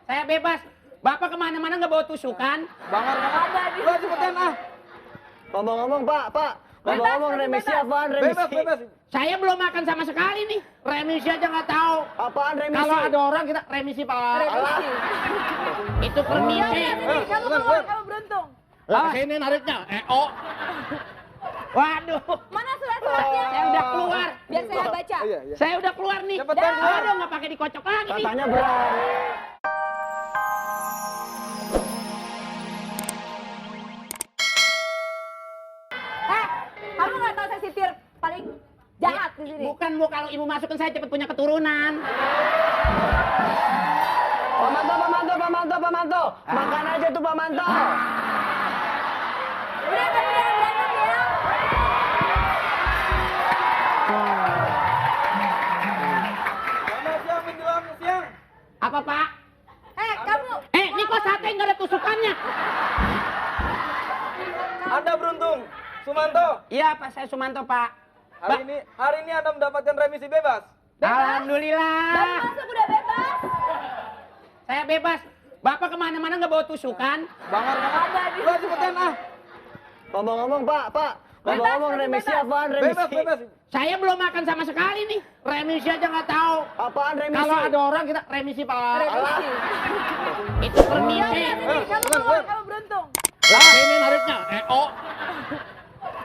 Saya bebas. Bapak kemana-mana nggak bawa tusukan? Bangar banget. Gua cepetan ah. Ngomong-ngomong, Pak. Ngomong-ngomong remisi apaan remisi? Bebas. Saya belum makan sama sekali nih. Remisi aja nggak tahu. Apaan remisi? Kalau ada orang kita remisi Pak. Remisi. Itu permisi. Iya, kamu keluar, kamu beruntung. Lah ini nariknya. Waduh. Mana surat-suratnya? Saya udah keluar. Biar saya baca. Iya. Saya udah keluar nih. Cepetan keluar. Aduh nggak pakai dikocok lagi nih. Katanya berani. Kamu nggak tahu saya sipir paling jahat di sini. Bukan mau kalau ibu masukin saya cepet punya keturunan. Pamanto. Makan aja tuh Pamanto. Udah kamu jangan berantem ya. Selamat siang menjelang siang. Apa Pak? Kamu. Ini kok sate nggak ada tusukannya? Anda beruntung. Sumanto, Iya Pak, saya Sumanto Pak. hari ini Anda mendapatkan remisi bebas. Alhamdulillah. Baru masuk udah bebas. Saya bebas. Bapak kemana-mana nggak bawa tusukan? Bangar banget. Gua cepetan ah. Ngomong-ngomong, Pak. Ngomong-ngomong remisi apaan remisi? Bebas. Saya belum makan sama sekali nih. Remisi aja nggak tahu. Apaan remisi? Kalau ada orang kita remisi Pak. Remisi. Itu permisi. Iya, kamu keluar, kamu beruntung. Lah ini nariknya.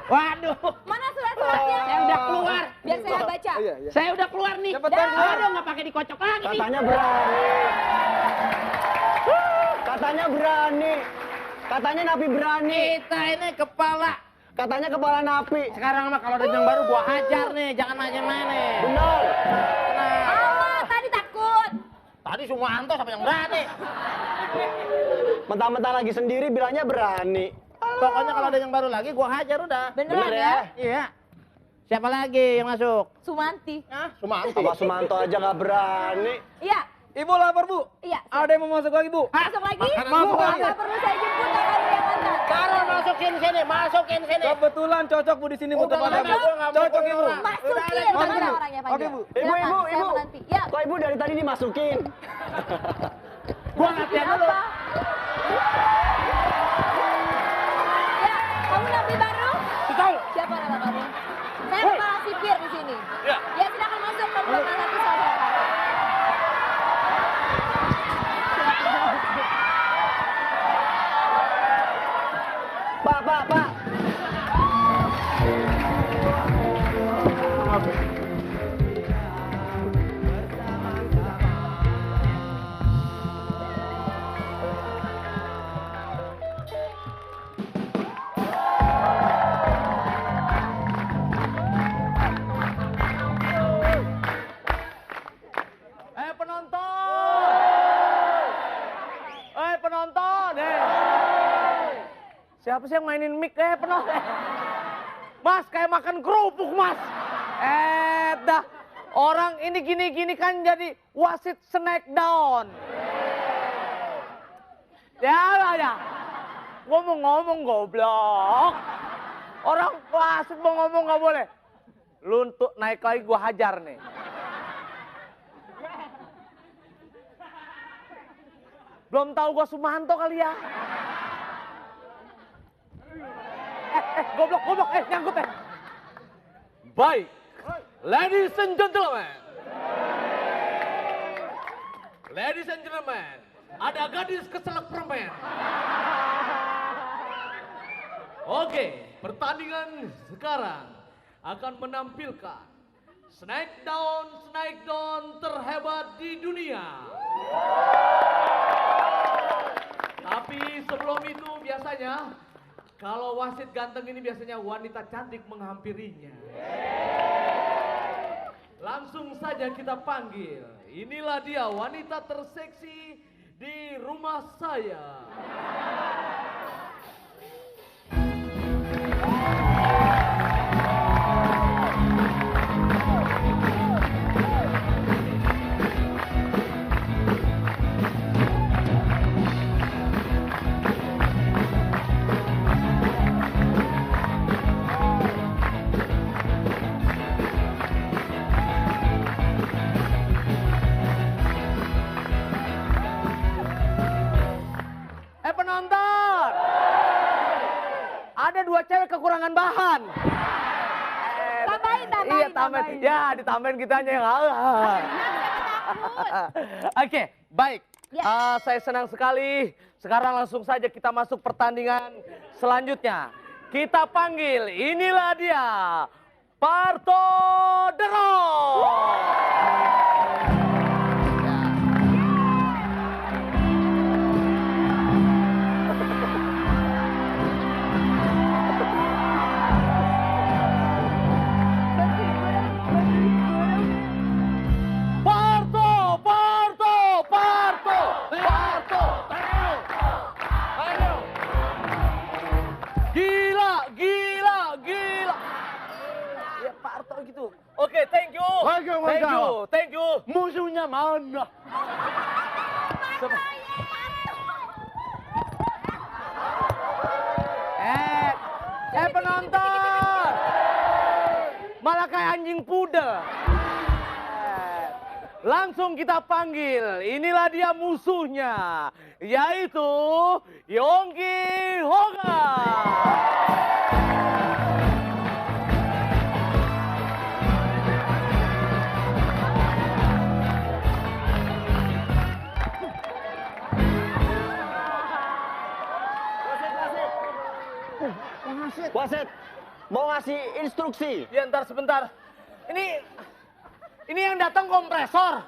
Waduh. Mana surat-suratnya? Saya udah keluar. Biar saya baca. Iya. Saya udah keluar nih. Cepetan keluar. Aduh nggak pakai dikocok lagi nih. Katanya berani. Katanya napi berani. Kita ini kepala. Katanya kepala napi. Sekarang mah kalau ada yang baru gua hajar nih, jangan main-main. Benar. Allah, tadi takut. Tadi semua Anto siapa yang berani? Mentang-mentang lagi sendiri bilangnya berani. Pokoknya kalau ada yang baru lagi gua hajar udah. Beneran Bener ya? Iya. Siapa lagi yang masuk? Sumanti. Sumanto. Sama Sumanto aja nggak berani. Iya. Ibu lapar, Bu. Iya. Ada yang mau masuk lagi, Bu? Masuk lagi? Masuk lagi. Nggak perlu saya jemput, nggak perlu yang antar. Taruh masukin sini. Kebetulan cocok, Bu, di sini, Bu, Udah, tempatnya, udah, Bu. gua nggak mau Cocok, punya Ibu. orang. Masukin, Udah, mana Bu. orangnya Oke, panggil. Bu. Silakan, saya Ibu. menanti. Ya. Kok ibu dari tadi dimasukin? Gua latihan dulu. Apa? Ya, kamu napi baru? Tahu. Siapa nama kamu? Saya kepala sipir di sini. Ya. Ya, silakan masuk. Kamu bakal satu sama saya. Pak. Penonton. Siapa sih yang mainin mic penonton? Mas, kayak makan kerupuk, Mas. Dah. Orang ini gini-gini kan jadi wasit Smackdown. Ya. Ngomong-ngomong goblok. Orang wasit mau ngomong nggak boleh. Lu untuk naik lagi gua hajar nih. Belum tahu gua Sumanto kali ya. Goblok, nyangkut Baik, ladies and gentlemen. Ada gadis keselak permen. Oke, pertandingan sekarang akan menampilkan Smackdown terhebat di dunia. Tapi sebelum itu biasanya kalau wasit ganteng ini biasanya wanita cantik menghampirinya. Langsung saja kita panggil. Inilah dia wanita terseksi di rumah saya. ada 2 cewek kekurangan bahan. Tambahin. Iya, tambahin. Ya, ditambahin kitanya yang Oke, baik. Ya. Saya senang sekali. Sekarang langsung saja kita masuk pertandingan selanjutnya. Kita panggil, inilah dia, Parto Dero. Gila. Ya Pak Arto gitu. Oke, thank you. Thank you. Musuhnya mana? Penonton. Malah kayak anjing pudel. Langsung kita panggil, inilah dia musuhnya, yaitu Yongki Hoga. Wasit, mau ngasih instruksi. Ya, ntar sebentar. Ini yang datang kompresor.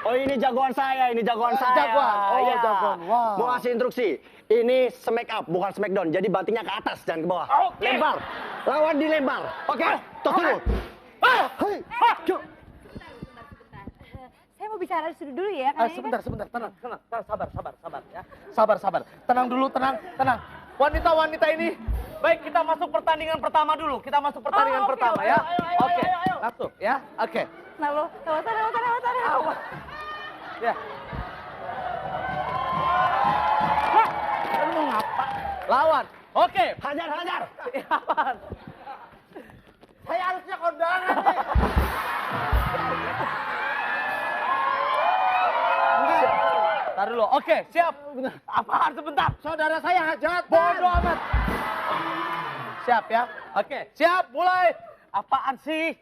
Oh, ini jagoan saya, Jagoan. Oh, Iya. jagoan. Wow. Mau ngasih instruksi. Ini smack up, bukan smackdown. Jadi bantingnya ke atas, jangan ke bawah. Oke. Lempar. Lawan dilempar. Oke, tos dulu. Hei. Cuk. Saya mau bicara dulu ya. karena ini Sebentar. Tenang. Sabar ya. Sabar. Tenang dulu, tenang. Wanita-wanita ini, baik kita masuk pertandingan pertama dulu. Kita masuk pertandingan pertama ya. Oke. Langsung ya. Oke. Nah lo, tawa. Ya. Lu mau ngapa? Lawan. Oke. Hajar. Lawan. Saya harusnya kondangan nih. Taruh dulu. Oke, siap. Apaan sebentar? Saudara saya hajat. Bodoh amat. Siap ya. Oke, siap. Mulai. Apaan sih?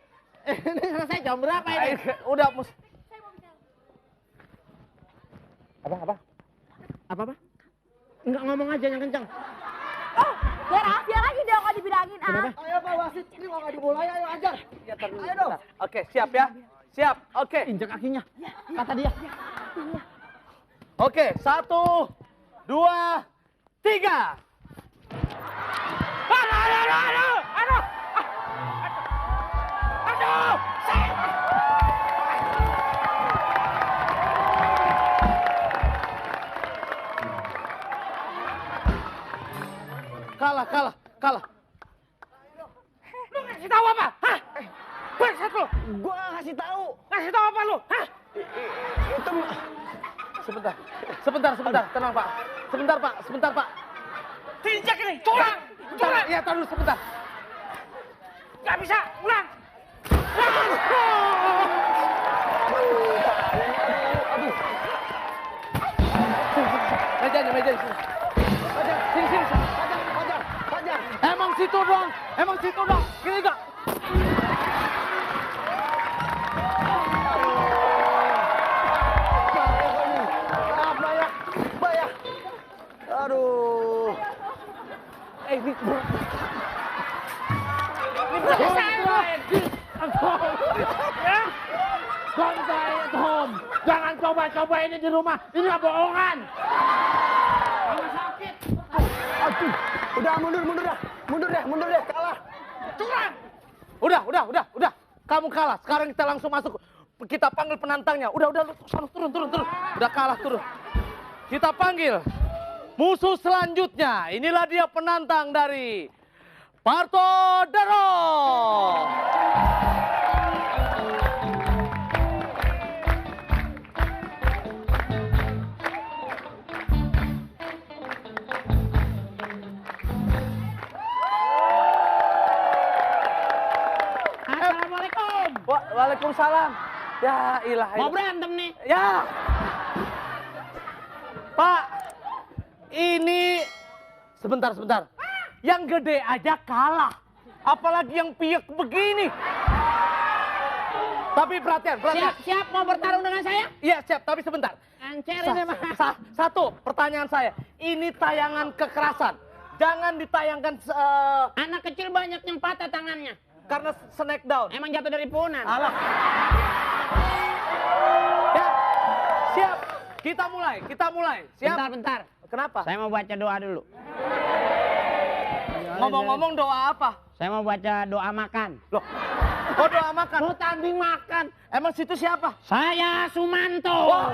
Ini selesai jam berapa ini? Udah mus. Apa? Enggak ngomong aja yang kencang. Oh, biar lagi dong kalau dibilangin. Ayo Pak Wasit, ini mau nggak dimulai, ayo ajar. Ya, taruh dulu. Sebentar. Oke, siap ya. Siap. Oke. Injek kakinya. Kata dia. Oke, 1, 2, 3. Aduh! Kalah. Lu ngasih tahu apa? Hah? Bangsat lu. Gua nggak ngasih tahu. Ngasih tahu apa lu? Hah? Itu Sebentar. Tenang, Pak. Sebentar, Pak. Tinjak ini, curang. Iya, taruh dulu sebentar. Gak bisa, ulang. Meja di sini. Sini. Hajar. Emang situ dong. Gini gak? Bayar. Aduh. Ini ya? Santai at home. Jangan coba-coba ini di rumah. Ini bohongan. Ini sakit. Aduh. Udah mundur deh. Kalah. Curang. Udah. Kamu kalah. Sekarang kita langsung masuk. Kita panggil penantangnya. Udah, lu turun. Udah kalah, turun. Kita panggil musuh selanjutnya. Inilah dia penantang dari Parto Dero. Assalamualaikum. Waalaikumsalam. Ya ilah. Mau berantem nih. Ya. Pak, ini sebentar. Yang gede aja kalah. Apalagi yang piek begini. Tapi perhatian. Siap mau bertarung dengan saya? Iya, siap. Tapi sebentar. Ancer ini mah. Satu pertanyaan saya. Ini tayangan kekerasan. Jangan ditayangkan Anak kecil banyak yang patah tangannya. karena snack down. Emang jatuh dari punan. Alah. Ya, siap. Kita mulai. Siap. Bentar. Kenapa? Saya mau baca doa dulu. Ngomong-ngomong doa apa? Saya mau baca doa makan. Loh. Oh, doa makan. Mau tanding makan. Emang situ siapa? Saya Sumanto. Wah.